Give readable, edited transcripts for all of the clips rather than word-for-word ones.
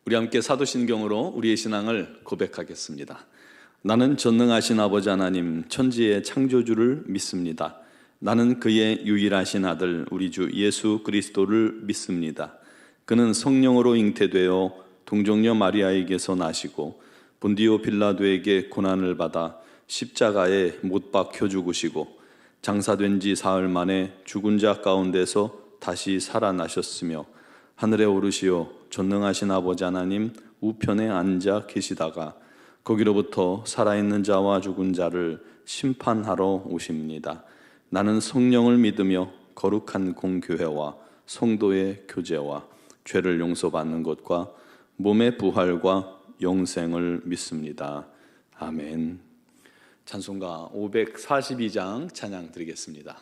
우리 함께 사도신경으로 우리의 신앙을 고백하겠습니다. 나는 전능하신 아버지 하나님 천지의 창조주를 믿습니다. 나는 그의 유일하신 아들 우리 주 예수 그리스도를 믿습니다. 그는 성령으로 잉태되어 동정녀 마리아에게서 나시고 본디오 빌라도에게 고난을 받아 십자가에 못 박혀 죽으시고 장사된 지 사흘 만에 죽은 자 가운데서 다시 살아나셨으며 하늘에 오르시어 전능하신 아버지 하나님 우편에 앉아 계시다가 거기로부터 살아있는 자와 죽은 자를 심판하러 오십니다. 나는 성령을 믿으며 거룩한 공교회와 성도의 교제와 죄를 용서받는 것과 몸의 부활과 영생을 믿습니다. 아멘. 찬송가 542장 찬양 드리겠습니다.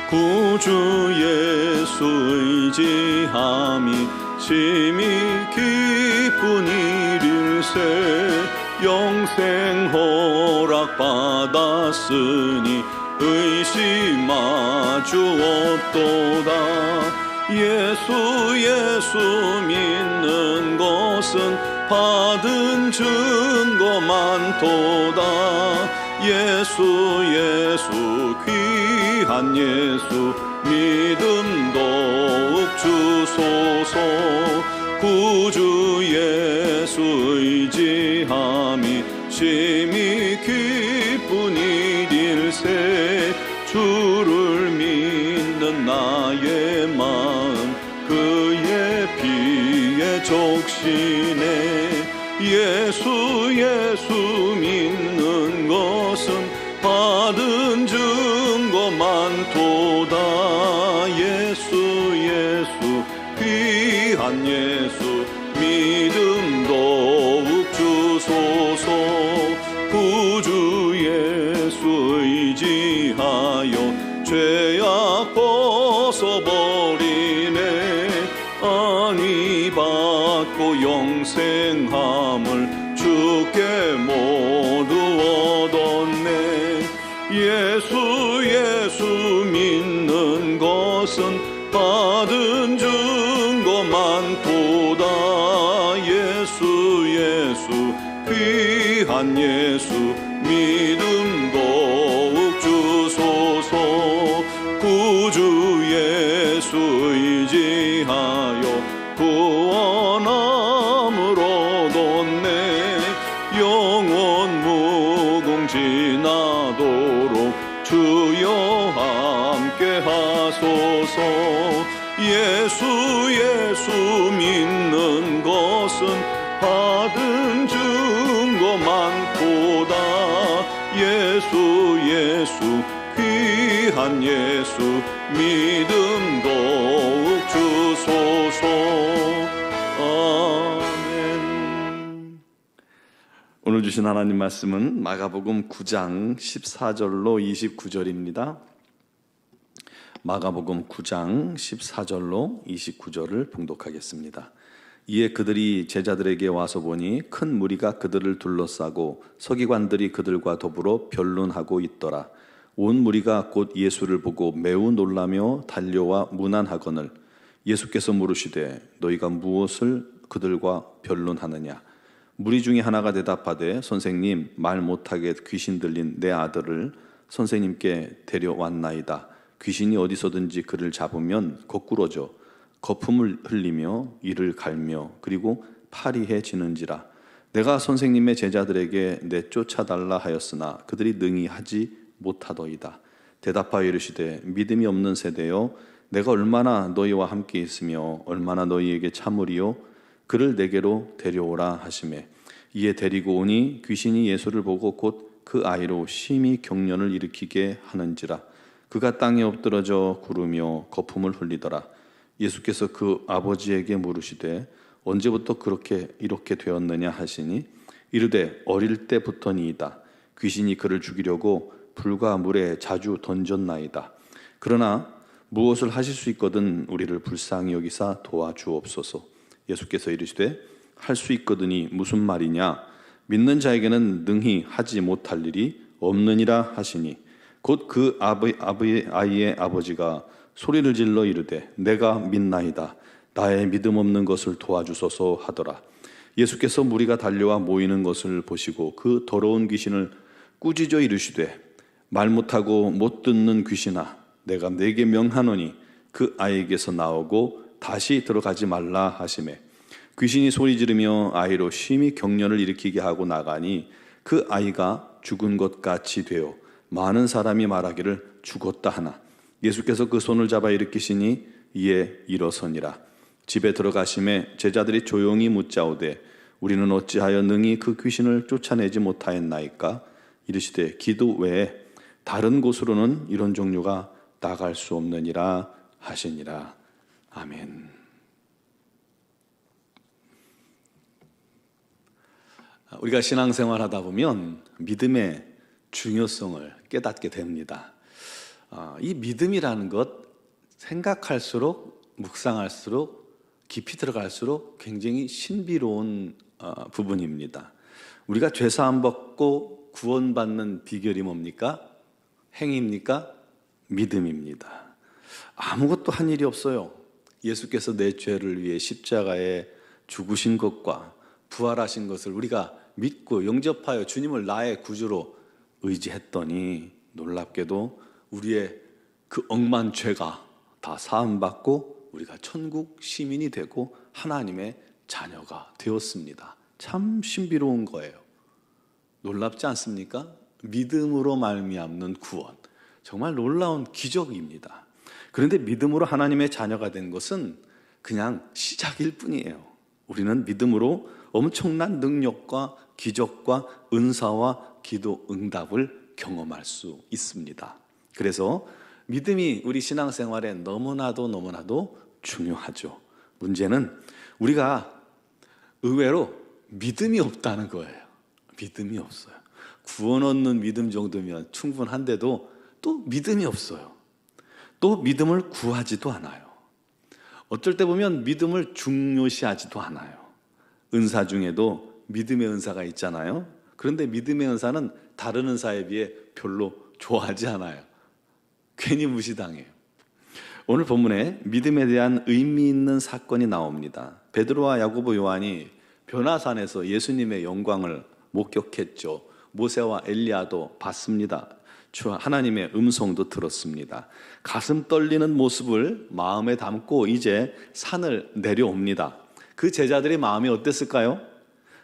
구주 예수 의지함이 심히 기쁜 일일세 영생 허락받았으니 의심하주 없도다. 예수 믿는 것은 받은 증거 많도다. 예수 귀한 예수 믿음 더욱 주소서. 구주 예수 의지함이 심히 기쁜 일일세 주를 믿는 나의 마음 그의 피에 적시네. 예수 믿는 것은 받은 증거 많도다. 예수 귀한 예수 믿음 더욱 주소서. 구주 예수 의지하여 죄악 벗어버리네. 안위 받고 영생함을 주께 모두 얻었네. 예수 믿는 것은 받은 증거 많도다. 예수 귀한 예수 믿음 더욱 주소서. 구주 예수 의지하여 구원함을 얻었네. 영원 무궁지나도록 주여 함께 하소서. 예수 믿는 것은 받은 증거 많도다. 예수 귀한 예수 믿음 더욱 주소서. 아멘. 오늘 주신 하나님 말씀은 마가복음 9장 14절로 29절입니다. 마가복음 9장 14절로 29절을 봉독하겠습니다. 이에 그들이 제자들에게 와서 보니 큰 무리가 그들을 둘러싸고 서기관들이 그들과 더불어 변론하고 있더라. 온 무리가 곧 예수를 보고 매우 놀라며 달려와 문안하거늘 예수께서 물으시되 너희가 무엇을 그들과 변론하느냐. 무리 중에 하나가 대답하되 선생님 말 못하게 귀신 들린 내 아들을 선생님께 데려왔나이다. 귀신이 어디서든지 그를 잡으면 거꾸러져 거품을 흘리며 이를 갈며 그리고 파리해지는지라. 내가 선생님의 제자들에게 내쫓아달라 하였으나 그들이 능히 하지 못하더이다. 대답하여 이르시되 믿음이 없는 세대여 내가 얼마나 너희와 함께 있으며 얼마나 너희에게 참으리요. 그를 내게로 데려오라 하시매 이에 데리고 오니 귀신이 예수를 보고 곧 그 아이로 심히 경련을 일으키게 하는지라. 그가 땅에 엎드러져 구르며 거품을 흘리더라. 예수께서 그 아버지에게 물으시되 언제부터 이렇게 되었느냐 하시니 이르되 어릴 때부터니이다. 귀신이 그를 죽이려고 불과 물에 자주 던졌나이다. 그러나 무엇을 하실 수 있거든 우리를 불쌍히 여기사 도와주옵소서. 예수께서 이르시되 할 수 있거든이 무슨 말이냐. 믿는 자에게는 능히 하지 못할 일이 없느니라 하시니 곧 그 아이의 아버지가 소리를 질러 이르되 내가 믿나이다. 나의 믿음 없는 것을 도와주소서 하더라. 예수께서 무리가 달려와 모이는 것을 보시고 그 더러운 귀신을 꾸짖어 이르시되 말 못하고 못 듣는 귀신아 내가 네게 명하노니 그 아이에게서 나오고 다시 들어가지 말라 하시매 귀신이 소리 지르며 아이로 심히 경련을 일으키게 하고 나가니 그 아이가 죽은 것 같이 되어 많은 사람이 말하기를 죽었다 하나 예수께서 그 손을 잡아 일으키시니 이에 일어서니라. 집에 들어가심에 제자들이 조용히 묻자오되 우리는 어찌하여 능히 그 귀신을 쫓아내지 못하였나이까? 이르시되 기도 외에 다른 곳으로는 이런 종류가 나갈 수 없느니라 하시니라. 아멘. 우리가 신앙생활 하다 보면 믿음의 중요성을 깨닫게 됩니다. 이 믿음이라는 것 생각할수록 묵상할수록 깊이 들어갈수록 굉장히 신비로운 부분입니다. 우리가 죄사함 받고 구원받는 비결이 뭡니까? 행위입니까? 믿음입니다. 아무것도 한 일이 없어요. 예수께서 내 죄를 위해 십자가에 죽으신 것과 부활하신 것을 우리가 믿고 영접하여 주님을 나의 구주로 의지했더니 놀랍게도 우리의 그 억만 죄가 다 사함받고 우리가 천국 시민이 되고 하나님의 자녀가 되었습니다. 참 신비로운 거예요. 놀랍지 않습니까? 믿음으로 말미암는 구원, 정말 놀라운 기적입니다. 그런데 믿음으로 하나님의 자녀가 된 것은 그냥 시작일 뿐이에요. 우리는 믿음으로 엄청난 능력과 기적과 은사와 기도 응답을 경험할 수 있습니다. 그래서 믿음이 우리 신앙생활에 너무나도 중요하죠. 문제는 우리가 의외로 믿음이 없다는 거예요. 믿음이 없어요. 구원 얻는 믿음 정도면 충분한데도 또 믿음이 없어요. 또 믿음을 구하지도 않아요. 어쩔 때 보면 믿음을 중요시하지도 않아요. 은사 중에도 믿음의 은사가 있잖아요. 그런데 믿음의 은사는 다른 은사에 비해 별로 좋아하지 않아요. 괜히 무시당해요. 오늘 본문에 믿음에 대한 의미 있는 사건이 나옵니다. 베드로와 야고보 요한이 변화산에서 예수님의 영광을 목격했죠. 모세와 엘리야도 봤습니다. 하나님의 음성도 들었습니다. 가슴 떨리는 모습을 마음에 담고 이제 산을 내려옵니다. 그 제자들의 마음이 어땠을까요?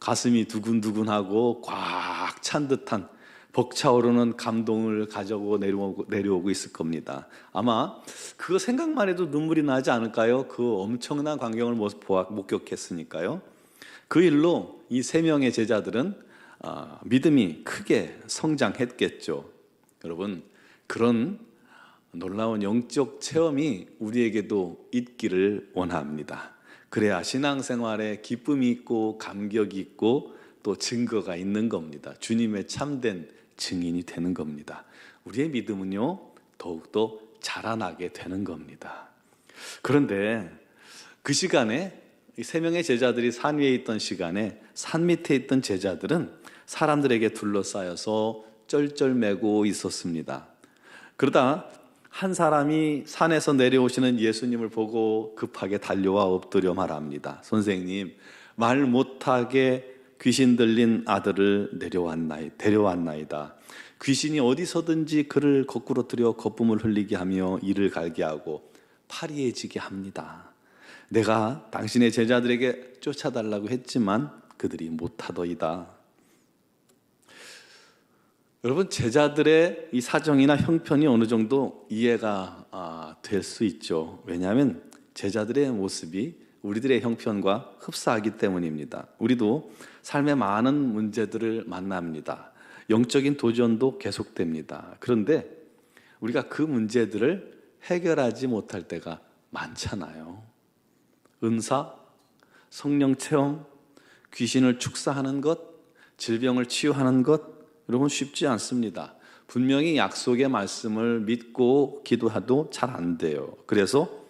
가슴이 두근두근하고 꽉 찬 듯한 벅차오르는 감동을 가지고 내려오고 있을 겁니다. 아마 그거 생각만 해도 눈물이 나지 않을까요? 그 엄청난 광경을 목격했으니까요. 그 일로 이 세 명의 제자들은 믿음이 크게 성장했겠죠. 여러분, 그런 놀라운 영적 체험이 우리에게도 있기를 원합니다. 그래야 신앙생활에 기쁨이 있고 감격이 있고 또 증거가 있는 겁니다. 주님의 참된 증인이 되는 겁니다. 우리의 믿음은요, 더욱더 자라나게 되는 겁니다. 그런데 그 시간에 이 세 명의 제자들이 산 위에 있던 시간에 산 밑에 있던 제자들은 사람들에게 둘러싸여서 쩔쩔매고 있었습니다. 그러다 한 사람이 산에서 내려오시는 예수님을 보고 급하게 달려와 엎드려 말합니다. 선생님, 말 못하게 귀신 들린 아들을 데려왔나이다. 귀신이 어디서든지 그를 거꾸로 들여 거품을 흘리게 하며 이를 갈게 하고 파리해지게 합니다. 내가 당신의 제자들에게 쫓아달라고 했지만 그들이 못하더이다. 여러분, 제자들의 이 사정이나 형편이 어느 정도 이해가 될 수 있죠. 왜냐하면 제자들의 모습이 우리들의 형편과 흡사하기 때문입니다. 우리도 삶의 많은 문제들을 만납니다. 영적인 도전도 계속됩니다. 그런데 우리가 그 문제들을 해결하지 못할 때가 많잖아요. 은사, 성령 체험, 귀신을 축사하는 것, 질병을 치유하는 것, 여러분 쉽지 않습니다. 분명히 약속의 말씀을 믿고 기도해도 잘 안 돼요. 그래서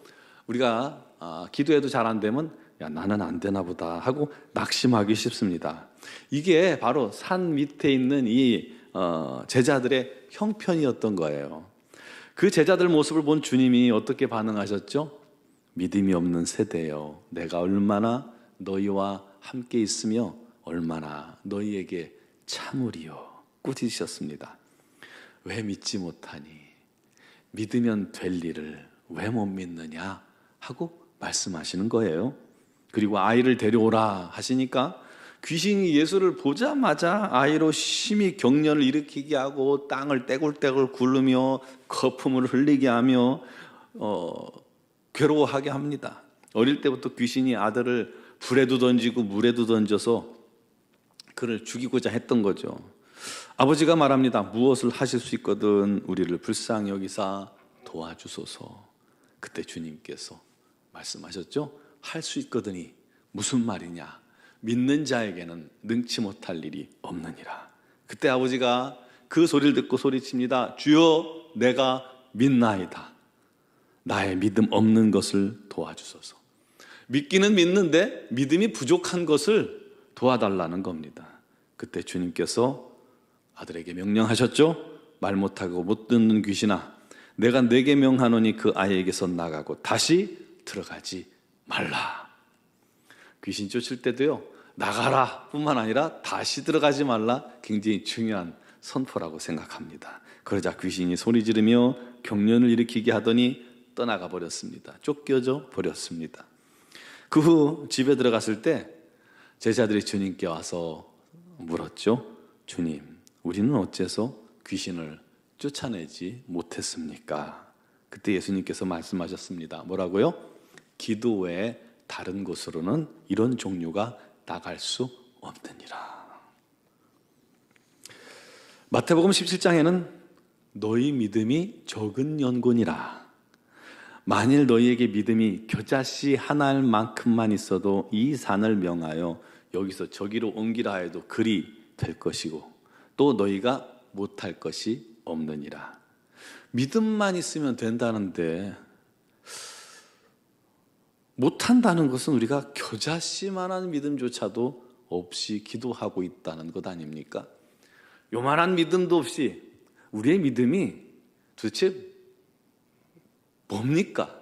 우리가 기도해도 잘 안 되면 야, 나는 안 되나 보다 하고 낙심하기 쉽습니다. 이게 바로 산 밑에 있는 이 제자들의 형편이었던 거예요. 그 제자들 모습을 본 주님이 어떻게 반응하셨죠? 믿음이 없는 세대여, 내가 얼마나 너희와 함께 있으며 얼마나 너희에게 참으리요 꾸짖으셨습니다. 왜 믿지 못하니? 믿으면 될 일을 왜 못 믿느냐 하고 말씀하시는 거예요. 그리고 아이를 데려오라 하시니까 귀신이 예수를 보자마자 아이로 심히 경련을 일으키게 하고 땅을 떼굴떼굴 굴르며 거품을 흘리게 하며 괴로워하게 합니다. 어릴 때부터 귀신이 아들을 불에도 던지고 물에도 던져서 그를 죽이고자 했던 거죠. 아버지가 말합니다. 무엇을 하실 수 있거든 우리를 불쌍히 여기사 도와주소서. 그때 주님께서 말씀하셨죠. 할 수 있거든이 무슨 말이냐? 믿는 자에게는 능치 못할 일이 없느니라. 그때 아버지가 그 소리를 듣고 소리칩니다. 주여, 내가 믿나이다. 나의 믿음 없는 것을 도와주소서. 믿기는 믿는데 믿음이 부족한 것을 도와달라는 겁니다. 그때 주님께서 아들에게 명령하셨죠. 말 못하고 못 듣는 귀신아, 내가 네게 명하노니 그 아이에게서 나가고 다시 들어가지 말라. 귀신 쫓을 때도요, 나가라 뿐만 아니라 다시 들어가지 말라, 굉장히 중요한 선포라고 생각합니다. 그러자 귀신이 소리 지르며 경련을 일으키게 하더니 떠나가 버렸습니다. 쫓겨져 버렸습니다. 그 후 집에 들어갔을 때 제자들이 주님께 와서 물었죠. 주님, 우리는 어째서 귀신을 쫓아내지 못했습니까? 그때 예수님께서 말씀하셨습니다. 뭐라고요? 기도 외에 다른 곳으로는 이런 종류가 나갈 수 없느니라. 마태복음 17장에는 너희 믿음이 적은 연곤이라. 만일 너희에게 믿음이 겨자씨 하나만큼만 있어도 이 산을 명하여 여기서 저기로 옮기라 해도 그리 될 것이고 또 너희가 못할 것이 없느니라. 믿음만 있으면 된다는데 못한다는 것은 우리가 겨자씨만한 믿음조차도 없이 기도하고 있다는 것 아닙니까? 요만한 믿음도 없이 우리의 믿음이 도대체 뭡니까?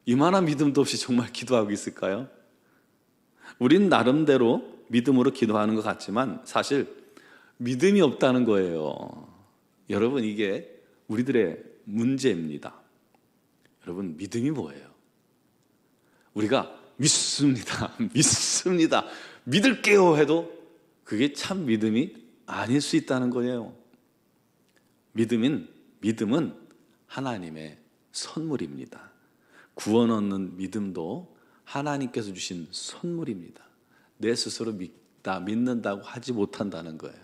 이만한 믿음도 없이 정말 기도하고 있을까요? 우린 나름대로 믿음으로 기도하는 것 같지만 사실 믿음이 없다는 거예요. 여러분, 이게 우리들의 문제입니다. 여러분, 믿음이 뭐예요? 우리가 믿습니다, 믿습니다, 믿을게요 해도 그게 참 믿음이 아닐 수 있다는 거예요. 믿음은 하나님의 선물입니다. 구원 얻는 믿음도 하나님께서 주신 선물입니다. 내 스스로 믿는다고 하지 못한다는 거예요.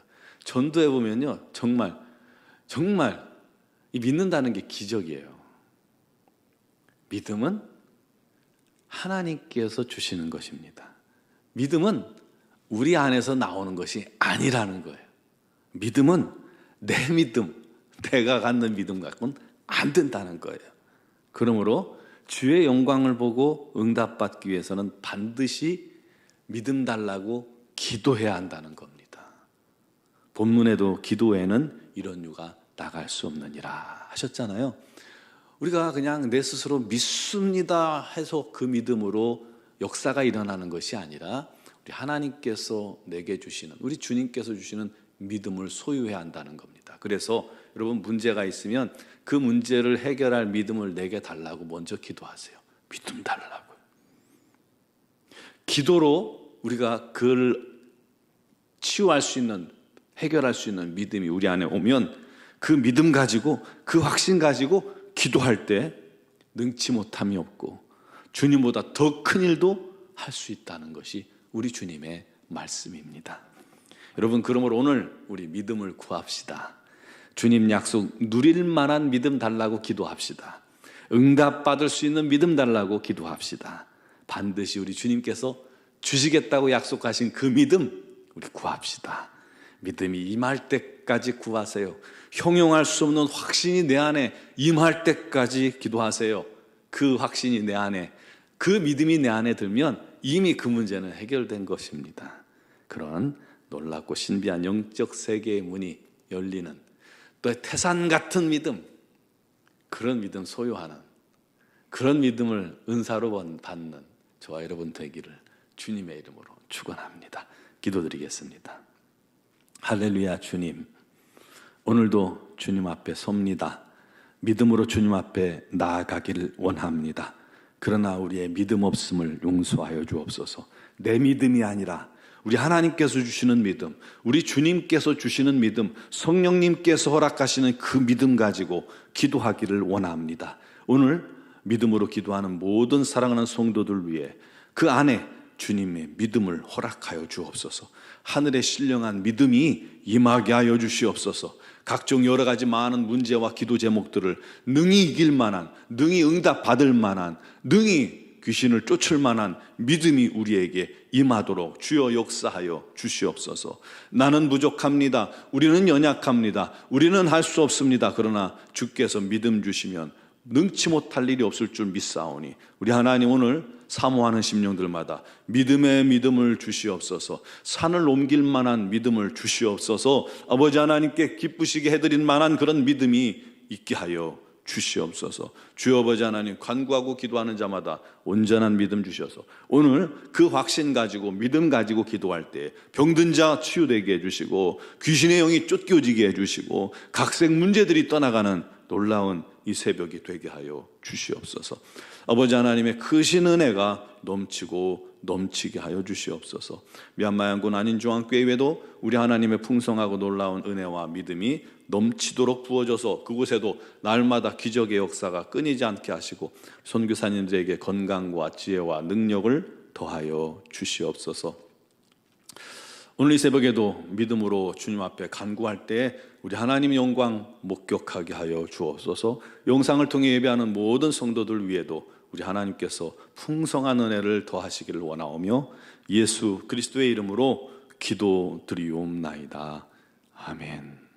전도해 보면요, 정말 이 믿는다는 게 기적이에요. 믿음은 하나님께서 주시는 것입니다. 믿음은 우리 안에서 나오는 것이 아니라는 거예요. 믿음은 내 믿음, 내가 갖는 믿음 갖고는 안 된다는 거예요. 그러므로 주의 영광을 보고 응답받기 위해서는 반드시 믿음 달라고 기도해야 한다는 겁니다. 본문에도 기도에는 이런 유가 나갈 수 없느니라 하셨잖아요. 우리가 그냥 내 스스로 믿습니다 해서 그 믿음으로 역사가 일어나는 것이 아니라 우리 하나님께서 내게 주시는, 우리 주님께서 주시는 믿음을 소유해야 한다는 겁니다. 그래서 여러분, 문제가 있으면 그 문제를 해결할 믿음을 내게 달라고 먼저 기도하세요. 믿음 달라고요. 기도로 우리가 그걸 치유할 수 있는, 해결할 수 있는 믿음이 우리 안에 오면 그 믿음 가지고, 그 확신 가지고 기도할 때 능치 못함이 없고 주님보다 더 큰 일도 할 수 있다는 것이 우리 주님의 말씀입니다. 여러분, 그러므로 오늘 우리 믿음을 구합시다. 주님 약속 누릴 만한 믿음 달라고 기도합시다. 응답받을 수 있는 믿음 달라고 기도합시다. 반드시 우리 주님께서 주시겠다고 약속하신 그 믿음 우리 구합시다. 믿음이 임할 때까지 구하세요. 형용할 수 없는 확신이 내 안에 임할 때까지 기도하세요. 그 확신이 내 안에, 그 믿음이 내 안에 들면 이미 그 문제는 해결된 것입니다. 그런 놀랍고 신비한 영적 세계의 문이 열리는, 또 태산 같은 믿음, 그런 믿음 소유하는, 그런 믿음을 은사로 받는 저와 여러분 되기를 주님의 이름으로 축원합니다. 기도드리겠습니다. 할렐루야. 주님, 오늘도 주님 앞에 섭니다. 믿음으로 주님 앞에 나아가기를 원합니다. 그러나 우리의 믿음 없음을 용서하여 주옵소서. 내 믿음이 아니라 우리 하나님께서 주시는 믿음, 우리 주님께서 주시는 믿음, 성령님께서 허락하시는 그 믿음 가지고 기도하기를 원합니다. 오늘 믿음으로 기도하는 모든 사랑하는 성도들 위해 그 안에 주님의 믿음을 허락하여 주옵소서. 하늘의 신령한 믿음이 임하게 하여 주시옵소서. 각종 여러 가지 많은 문제와 기도 제목들을 능히 이길 만한, 능히 응답받을 만한, 능히 귀신을 쫓을 만한 믿음이 우리에게 임하도록 주여 역사하여 주시옵소서. 나는 부족합니다. 우리는 연약합니다. 우리는 할 수 없습니다. 그러나 주께서 믿음 주시면 능치 못할 일이 없을 줄 믿사오니 우리 하나님 오늘 사모하는 심령들마다 믿음의 믿음을 주시옵소서. 산을 옮길 만한 믿음을 주시옵소서. 아버지 하나님께 기쁘시게 해드릴 만한 그런 믿음이 있게 하여 주시옵소서. 주여 아버지 하나님, 간구하고 기도하는 자마다 온전한 믿음 주셔서 오늘 그 확신 가지고 믿음 가지고 기도할 때 병든 자 치유되게 해주시고 귀신의 영이 쫓겨지게 해주시고 각색 문제들이 떠나가는 놀라운 이 새벽이 되게 하여 주시옵소서. 아버지 하나님의 크신 은혜가 넘치고 넘치게 하여 주시옵소서. 미얀마 양군 안인중앙교회 외에도 우리 하나님의 풍성하고 놀라운 은혜와 믿음이 넘치도록 부어져서 그곳에도 날마다 기적의 역사가 끊이지 않게 하시고 선교사님들에게 건강과 지혜와 능력을 더하여 주시옵소서. 오늘 이 새벽에도 믿음으로 주님 앞에 간구할 때 우리 하나님의 영광 목격하게 하여 주옵소서. 영상을 통해 예배하는 모든 성도들 위에도 우리 하나님께서 풍성한 은혜를 더하시기를 원하오며 예수 그리스도의 이름으로 기도드리옵나이다. 아멘.